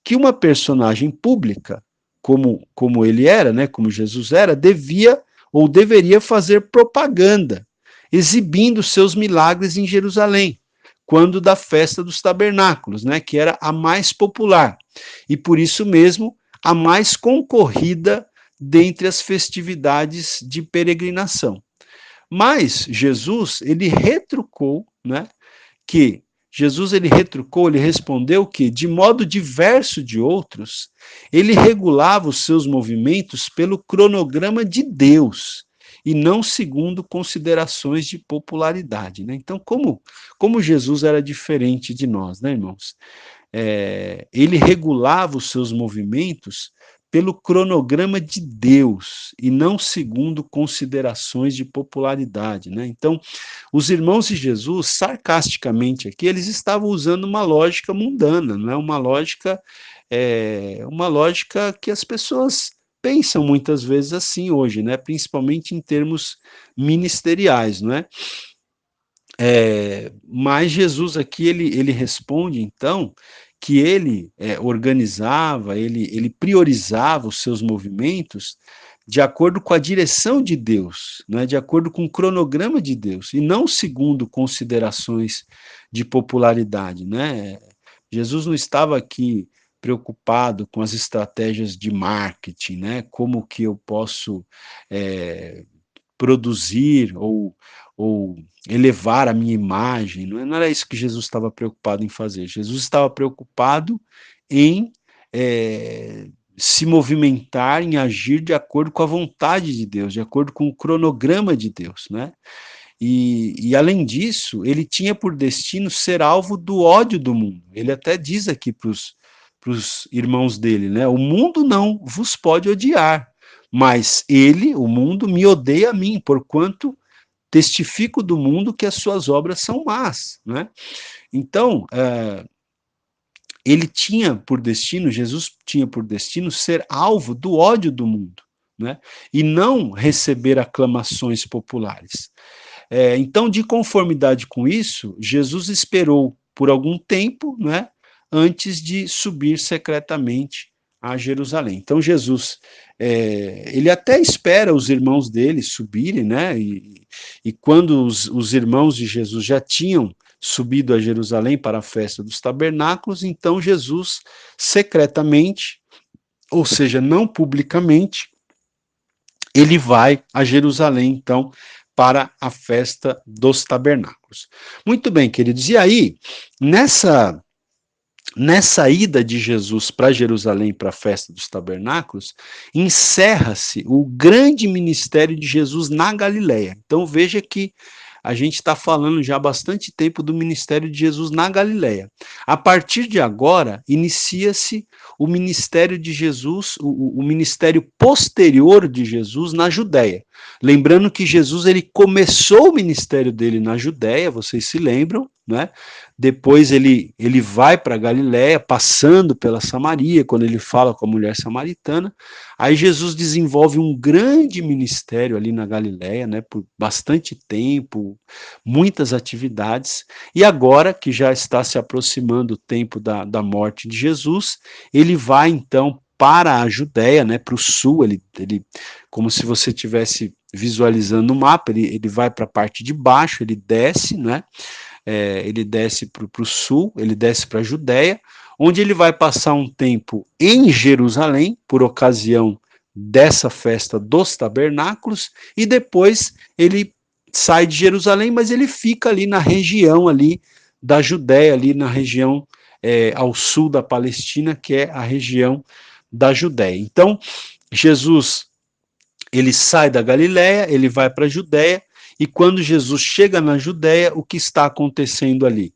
que uma personagem pública, como ele era, né, como Jesus era, devia ou deveria fazer propaganda, exibindo seus milagres em Jerusalém, quando da festa dos tabernáculos, né, que era a mais popular, e por isso mesmo a mais concorrida dentre as festividades de peregrinação. Mas Jesus, ele retrucou, né, que ele respondeu que, de modo diverso de outros, ele regulava os seus movimentos pelo cronograma de Deus e não segundo considerações de popularidade. Né? Então, como Jesus era diferente de nós, né, irmãos? Ele regulava os seus movimentos pelo cronograma de Deus e não segundo considerações de popularidade, né? Então, os irmãos de Jesus, sarcasticamente aqui, eles estavam usando uma lógica mundana, não é uma lógica que as pessoas pensam muitas vezes assim hoje, né? Principalmente em termos ministeriais, não é? Mas Jesus aqui, ele responde, então, que ele organizava, ele priorizava os seus movimentos de acordo com a direção de Deus, né, de acordo com o cronograma de Deus, e não segundo considerações de popularidade. Né? Jesus não estava aqui preocupado com as estratégias de marketing, né, como que eu posso produzir ou elevar a minha imagem, não era isso que Jesus estava preocupado em fazer. Jesus estava preocupado em se movimentar, em agir de acordo com a vontade de Deus, de acordo com o cronograma de Deus, né? E além disso, ele tinha por destino ser alvo do ódio do mundo. Ele até diz aqui para os irmãos dele, né? O mundo não vos pode odiar, mas ele, o mundo, me odeia a mim, porquanto testifico do mundo que as suas obras são más, né? Então, Jesus tinha por destino ser alvo do ódio do mundo, né? E não receber aclamações populares. Então, de conformidade com isso, Jesus esperou por algum tempo, né, antes de subir secretamente a Jerusalém. Então, Jesus, ele até espera os irmãos dele subirem, né, e quando os irmãos de Jesus já tinham subido a Jerusalém para a festa dos tabernáculos, então Jesus, secretamente, ou seja, não publicamente, ele vai a Jerusalém, então, para a festa dos tabernáculos. Muito bem, queridos, e aí, nessa ida de Jesus para Jerusalém, para a festa dos tabernáculos, encerra-se o grande ministério de Jesus na Galileia. Então veja que a gente está falando já há bastante tempo do ministério de Jesus na Galileia. A partir de agora, inicia-se o ministério de Jesus, o ministério posterior de Jesus na Judéia. Lembrando que Jesus ele começou o ministério dele na Judéia, vocês se lembram, né? Depois ele vai para Galiléia, passando pela Samaria, quando ele fala com a mulher samaritana. Aí Jesus desenvolve um grande ministério ali na Galiléia, né, por bastante tempo, muitas atividades. E agora que já está se aproximando o tempo da morte de Jesus, ele vai então para a Judéia, né, para o sul, ele, como se você estivesse visualizando o mapa, ele vai para a parte de baixo, ele desce, né, ele desce para o sul, ele desce para a Judéia, onde ele vai passar um tempo em Jerusalém, por ocasião dessa festa dos tabernáculos, e depois ele sai de Jerusalém, mas ele fica ali na região ali da Judéia, ali na região ao sul da Palestina, que é a região da Judéia. Então, Jesus ele sai da Galiléia, ele vai para a Judéia, e quando Jesus chega na Judéia, o que está acontecendo ali?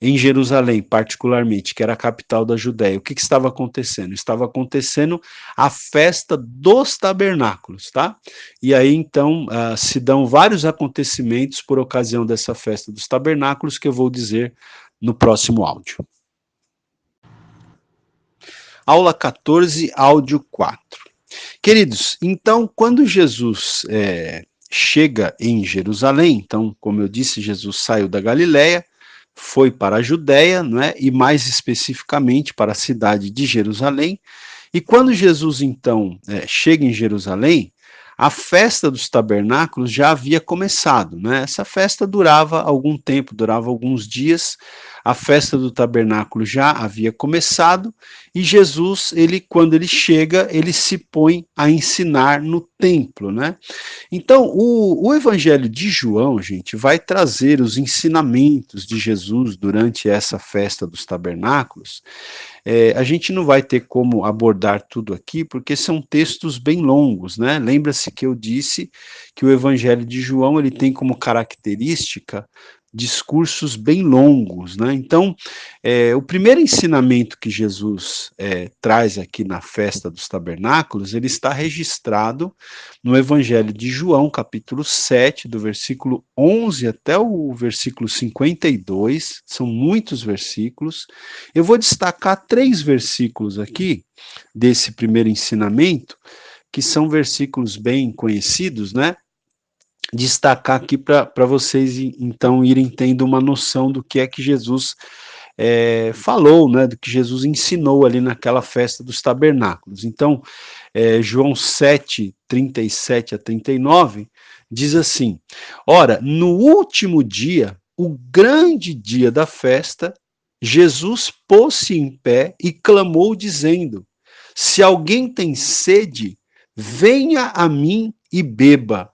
Em Jerusalém, particularmente, que era a capital da Judéia, o que estava acontecendo? Estava acontecendo a festa dos tabernáculos, tá? E aí, então, se dão vários acontecimentos por ocasião dessa festa dos tabernáculos, que eu vou dizer no próximo áudio. Aula 14, áudio 4. Queridos, então, quando Jesus chega em Jerusalém, então, como eu disse, Jesus saiu da Galiléia, foi para a Judéia, não é? E mais especificamente para a cidade de Jerusalém. E quando Jesus, então, chega em Jerusalém, a festa dos tabernáculos já havia começado, né? Essa festa durava algum tempo, durava alguns dias. A festa do tabernáculo já havia começado e Jesus, quando ele chega, ele se põe a ensinar no templo, né? Então, o Evangelho de João, gente, vai trazer os ensinamentos de Jesus durante essa festa dos tabernáculos. A gente não vai ter como abordar tudo aqui, porque são textos bem longos, né? Lembra-se que eu disse que o Evangelho de João ele tem como característica discursos bem longos, né? Então, o primeiro ensinamento que Jesus traz aqui na festa dos tabernáculos, ele está registrado no Evangelho de João, capítulo 7, do versículo 11 até o versículo 52, são muitos versículos. Eu vou destacar 3 versículos aqui desse primeiro ensinamento, que são versículos bem conhecidos, né? Destacar aqui para vocês, então, irem tendo uma noção do que é que Jesus falou, né, do que Jesus ensinou ali naquela festa dos tabernáculos. Então, João 7, 37 a 39, diz assim: Ora, no último dia, o grande dia da festa, Jesus pôs-se em pé e clamou, dizendo: Se alguém tem sede, venha a mim e beba.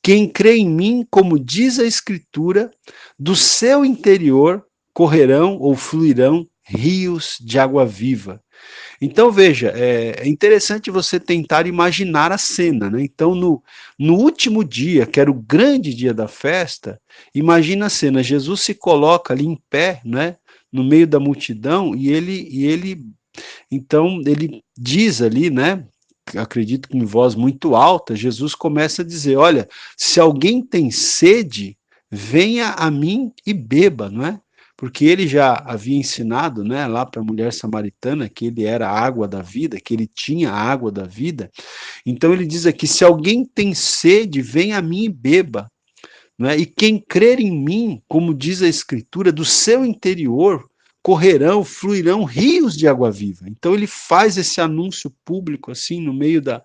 Quem crê em mim, como diz a Escritura, do seu interior correrão ou fluirão rios de água viva. Então, veja, é interessante você tentar imaginar a cena, né? Então, no último dia, que era o grande dia da festa, imagina a cena, Jesus se coloca ali em pé, né? No meio da multidão, então, ele diz ali, né? Acredito que em voz muito alta, Jesus começa a dizer: olha, se alguém tem sede, venha a mim e beba, não é? Porque ele já havia ensinado, né, lá para a mulher samaritana que ele era a água da vida, que ele tinha a água da vida. Então ele diz aqui: se alguém tem sede, venha a mim e beba, não é? E quem crer em mim, como diz a Escritura, do seu interior correrão, fluirão rios de água viva. Então ele faz esse anúncio público assim no meio da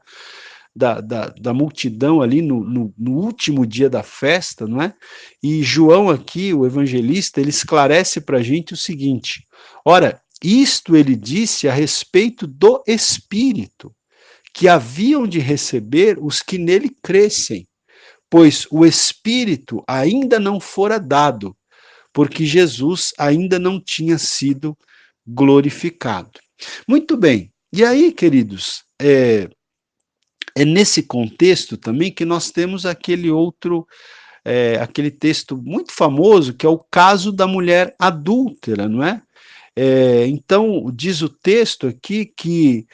multidão ali no último dia da festa, não é? E João aqui, o evangelista, ele esclarece para a gente o seguinte: ora, isto ele disse a respeito do Espírito, que haviam de receber os que nele crescem, pois o Espírito ainda não fora dado, porque Jesus ainda não tinha sido glorificado. Muito bem, e aí, queridos, é nesse contexto também que nós temos aquele aquele texto muito famoso, que é o caso da mulher adúltera, não é? Então, diz o texto aqui que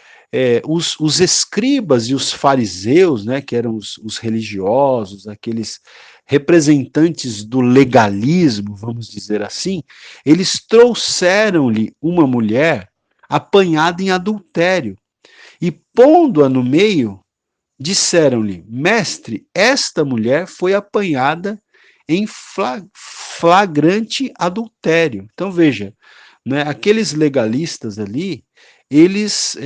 os escribas e os fariseus, né, que eram os religiosos, aqueles representantes do legalismo, vamos dizer assim, eles trouxeram-lhe uma mulher apanhada em adultério e, pondo-a no meio, disseram-lhe: Mestre, esta mulher foi apanhada em flagrante adultério. Então, veja, né, aqueles legalistas ali, eles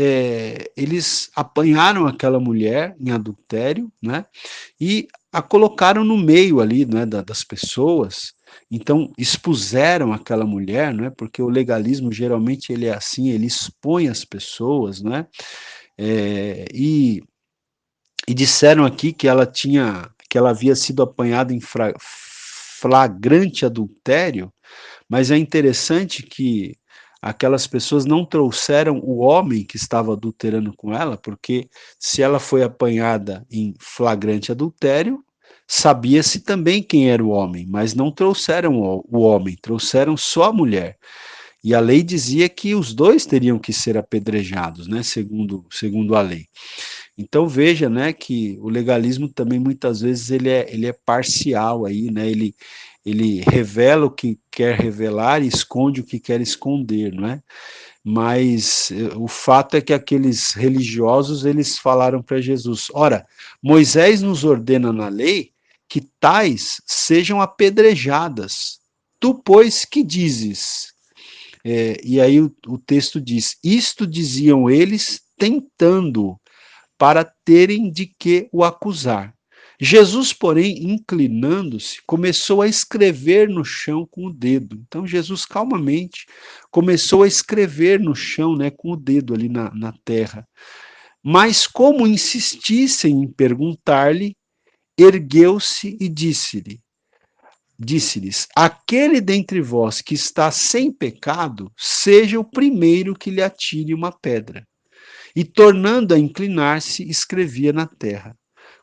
apanharam aquela mulher em adultério, né, e a colocaram no meio ali, né, das pessoas. Então expuseram aquela mulher, né, porque o legalismo geralmente ele é assim, ele expõe as pessoas, né, e disseram aqui que que ela havia sido apanhada em flagrante adultério, mas é interessante que aquelas pessoas não trouxeram o homem que estava adulterando com ela, porque se ela foi apanhada em flagrante adultério, sabia-se também quem era o homem, mas não trouxeram o homem, trouxeram só a mulher. E a lei dizia que os dois teriam que ser apedrejados, né, segundo a lei. Então veja, né, que o legalismo também muitas vezes ele é parcial aí, né, ele revela o que quer revelar e esconde o que quer esconder, não é? Mas o fato é que aqueles religiosos, eles falaram para Jesus, ora, Moisés nos ordena na lei que tais sejam apedrejadas. Tu, pois, que dizes? E aí o texto diz, isto diziam eles tentando, para terem de que o acusar. Jesus, porém, inclinando-se, começou a escrever no chão com o dedo. Então, Jesus, calmamente, começou a escrever no chão, né, com o dedo ali na terra. Mas, como insistissem em perguntar-lhe, ergueu-se e disse-lhes: aquele dentre vós que está sem pecado, seja o primeiro que lhe atire uma pedra. E, tornando a inclinar-se, escrevia na terra.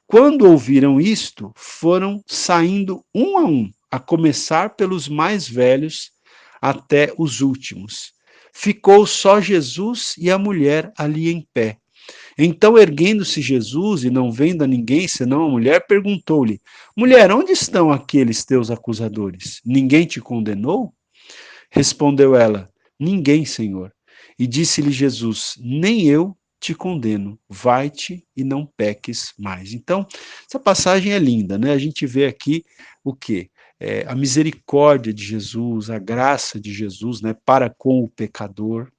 Quando ouviram isto, foram saindo um, a começar pelos mais velhos até os últimos. Ficou só Jesus e a mulher ali em pé. Então, erguendo-se Jesus e não vendo a ninguém senão a mulher, perguntou-lhe: mulher, onde estão aqueles teus acusadores? Ninguém te condenou? Respondeu ela: ninguém, Senhor. E disse-lhe Jesus: nem eu te condeno, vai-te e não peques mais. Então, essa passagem é linda, né? A gente vê aqui o quê? A misericórdia de Jesus, a graça de Jesus, né, para com o pecador.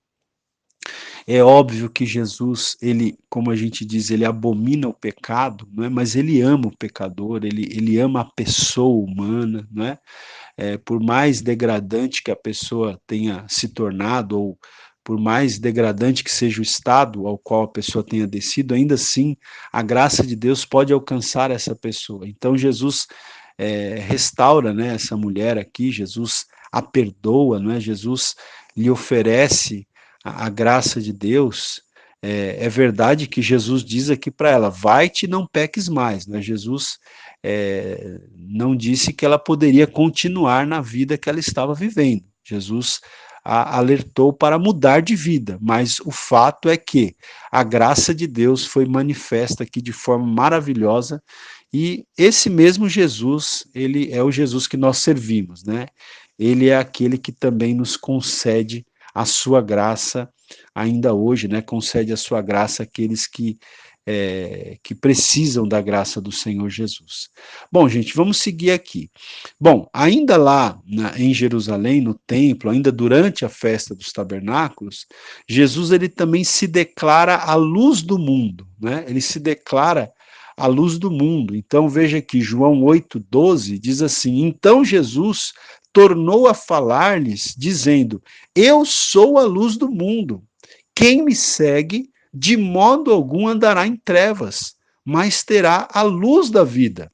É óbvio que Jesus, ele, como a gente diz, ele abomina o pecado, não é? Mas ele ama o pecador, ele ama a pessoa humana, não é? Por mais degradante que a pessoa tenha se tornado, ou por mais degradante que seja o estado ao qual a pessoa tenha descido, ainda assim a graça de Deus pode alcançar essa pessoa. Então Jesus restaura, né, essa mulher aqui, Jesus a perdoa, não é? Jesus lhe oferece a graça de Deus. É verdade que Jesus diz aqui para ela: vai-te e não peques mais, né? Jesus não disse que ela poderia continuar na vida que ela estava vivendo. Jesus a alertou para mudar de vida, mas o fato é que a graça de Deus foi manifesta aqui de forma maravilhosa, e esse mesmo Jesus, ele é o Jesus que nós servimos, né? Ele é aquele que também nos concede a sua graça ainda hoje, né? Concede a sua graça àqueles que precisam da graça do Senhor Jesus. Bom, gente, vamos seguir aqui. Bom, ainda lá em Jerusalém, no templo, ainda durante a festa dos tabernáculos, Jesus ele também se declara a luz do mundo, né? Ele se declara a luz do mundo. Então veja aqui, João 8:12 diz assim: então Jesus tornou a falar-lhes, dizendo: eu sou a luz do mundo. Quem me segue de modo algum andará em trevas, mas terá a luz da vida.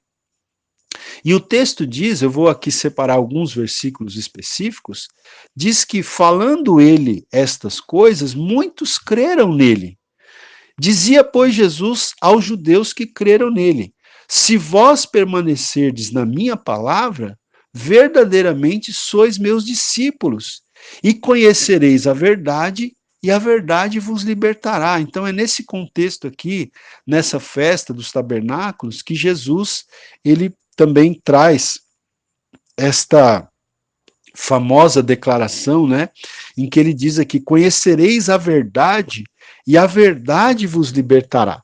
E o texto diz, eu vou aqui separar alguns versículos específicos, diz que falando ele estas coisas, muitos creram nele. Dizia, pois, Jesus aos judeus que creram nele: se vós permanecerdes na minha palavra, verdadeiramente sois meus discípulos, e conhecereis a verdade, e a verdade vos libertará. Então é nesse contexto aqui, nessa festa dos tabernáculos, que Jesus ele também traz esta famosa declaração, né, em que ele diz aqui: conhecereis a verdade e a verdade vos libertará.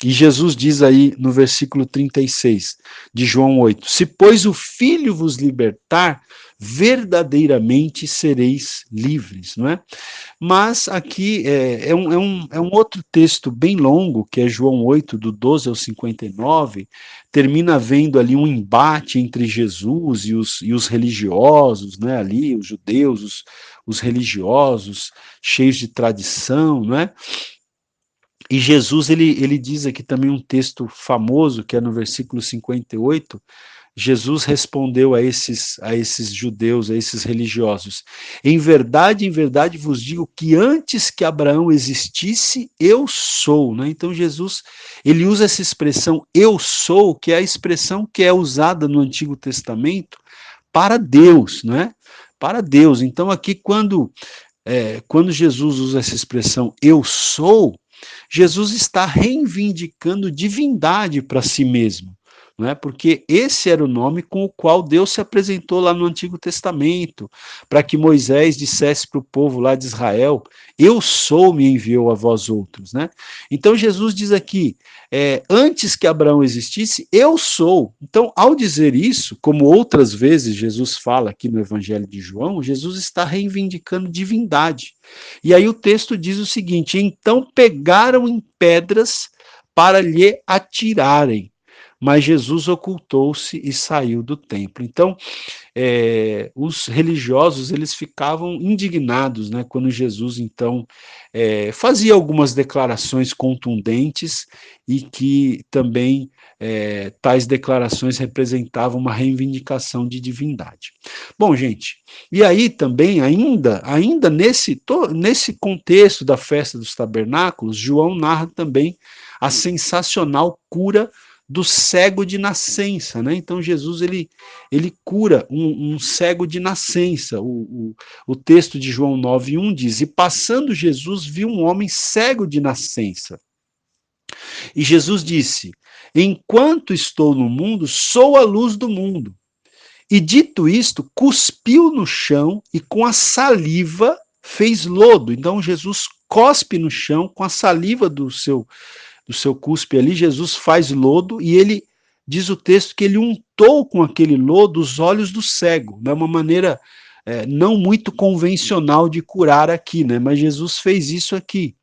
E Jesus diz aí no versículo 36 de João 8: se, pois, o Filho vos libertar, verdadeiramente sereis livres, não é? Mas aqui é um outro texto bem longo, que é João 8, do 12 ao 59, termina havendo ali um embate entre Jesus e os religiosos, né, ali, os judeus, os religiosos, cheios de tradição, não é? E Jesus, ele diz aqui também um texto famoso, que é no versículo 58, Jesus respondeu a esses judeus, a esses religiosos: em verdade vos digo que antes que Abraão existisse, eu sou. Né? Então Jesus, ele usa essa expressão eu sou, que é a expressão que é usada no Antigo Testamento para Deus, né? Para Deus. Então aqui quando Jesus usa essa expressão eu sou, Jesus está reivindicando divindade para si mesmo, não é? Porque esse era o nome com o qual Deus se apresentou lá no Antigo Testamento, para que Moisés dissesse para o povo lá de Israel: eu sou, me enviou a vós outros, né? Então Jesus diz aqui, antes que Abraão existisse, eu sou. Então, ao dizer isso, como outras vezes Jesus fala aqui no Evangelho de João, Jesus está reivindicando divindade. E aí o texto diz o seguinte: então pegaram em pedras para lhe atirarem, mas Jesus ocultou-se e saiu do templo. Então, os religiosos, eles ficavam indignados, né, quando Jesus, então, fazia algumas declarações contundentes e que também tais declarações representavam uma reivindicação de divindade. Bom, gente, e aí também, ainda nesse contexto da festa dos tabernáculos, João narra também a sensacional cura do cego de nascença, né? Então Jesus ele cura um cego de nascença. O texto de João 9:1 diz: e passando Jesus viu um homem cego de nascença. E Jesus disse: enquanto estou no mundo, sou a luz do mundo. E dito isto, cuspiu no chão e com a saliva fez lodo. Então Jesus cospe no chão com a saliva do seu cuspe ali, Jesus faz lodo e ele, diz o texto, que ele untou com aquele lodo os olhos do cego, né? Uma maneira não muito convencional de curar aqui, né? Mas Jesus fez isso aqui.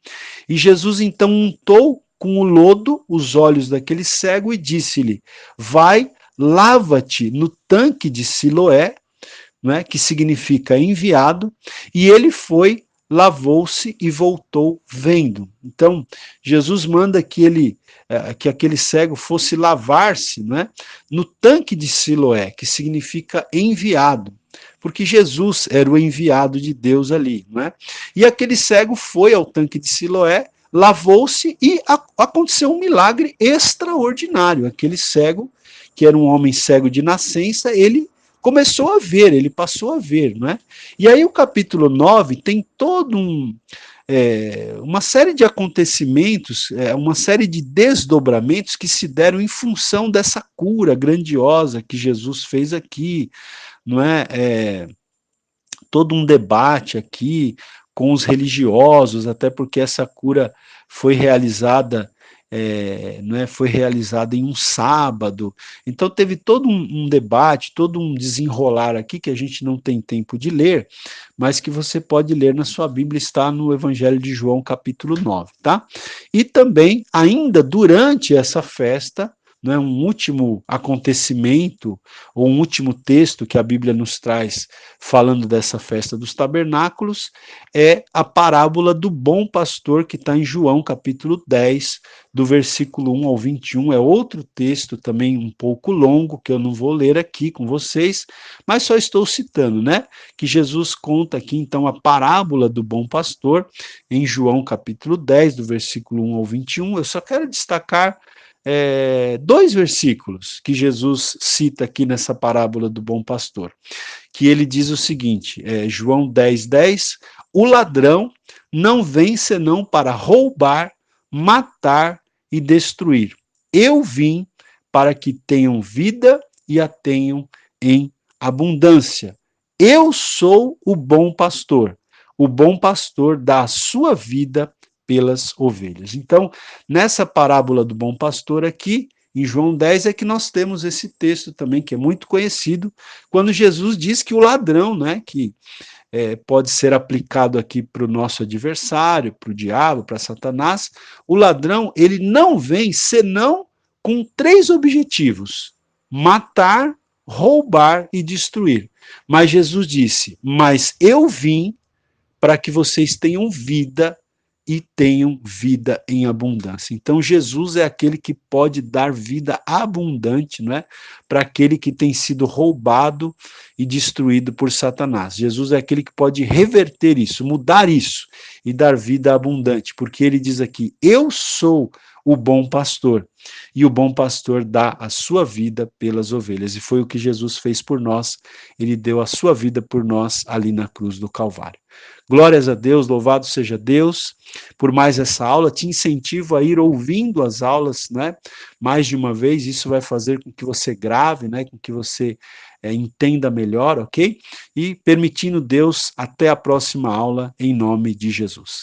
E Jesus então untou com o lodo os olhos daquele cego e disse-lhe: vai, lava-te no tanque de Siloé, né, que significa enviado, e ele foi, lavou-se e voltou vendo. Então, Jesus manda que aquele cego fosse lavar-se, né, no tanque de Siloé, que significa enviado, porque Jesus era o enviado de Deus ali, né? E aquele cego foi ao tanque de Siloé, lavou-se e aconteceu um milagre extraordinário. Aquele cego, que era um homem cego de nascença, ele começou a ver, ele passou a ver, não é? E aí o capítulo 9 tem uma série de acontecimentos, uma série de desdobramentos que se deram em função dessa cura grandiosa que Jesus fez aqui, não é? Todo um debate aqui com os religiosos, até porque essa cura foi realizada foi realizada em um sábado. Então teve todo um debate, todo um desenrolar aqui que a gente não tem tempo de ler, mas que você pode ler na sua Bíblia, está no Evangelho de João, capítulo 9, tá? E também, ainda durante essa festa, né, um último acontecimento, ou um último texto que a Bíblia nos traz falando dessa festa dos tabernáculos, é a parábola do bom pastor, que está em João, capítulo 10, do versículo 1 ao 21, é outro texto também um pouco longo, que eu não vou ler aqui com vocês, mas só estou citando, né, que Jesus conta aqui, então, a parábola do bom pastor, em João, capítulo 10, do versículo 1 ao 21, eu só quero destacar dois versículos que Jesus cita aqui nessa parábola do bom pastor, que ele diz o seguinte, João 10:10, o ladrão não vem senão para roubar, matar e destruir. Eu vim para que tenham vida e a tenham em abundância. Eu sou o bom pastor. O bom pastor dá a sua vida pelas ovelhas. Então, nessa parábola do bom pastor aqui, em João 10, é que nós temos esse texto também, que é muito conhecido, quando Jesus diz que o ladrão, né, que pode ser aplicado aqui para o nosso adversário, para o diabo, para Satanás, o ladrão, ele não vem senão com três objetivos: matar, roubar e destruir. Mas Jesus disse: mas eu vim para que vocês tenham vida e tenham vida em abundância. Então, Jesus é aquele que pode dar vida abundante, não é? Para aquele que tem sido roubado e destruído por Satanás. Jesus é aquele que pode reverter isso, mudar isso e dar vida abundante, porque ele diz aqui: eu sou o bom pastor, e o bom pastor dá a sua vida pelas ovelhas, e foi o que Jesus fez por nós, ele deu a sua vida por nós ali na cruz do Calvário. Glórias a Deus, louvado seja Deus por mais essa aula, te incentivo a ir ouvindo as aulas, né, mais de uma vez, isso vai fazer com que você grave, né, com que você entenda melhor, ok? E permitindo Deus, até a próxima aula, em nome de Jesus.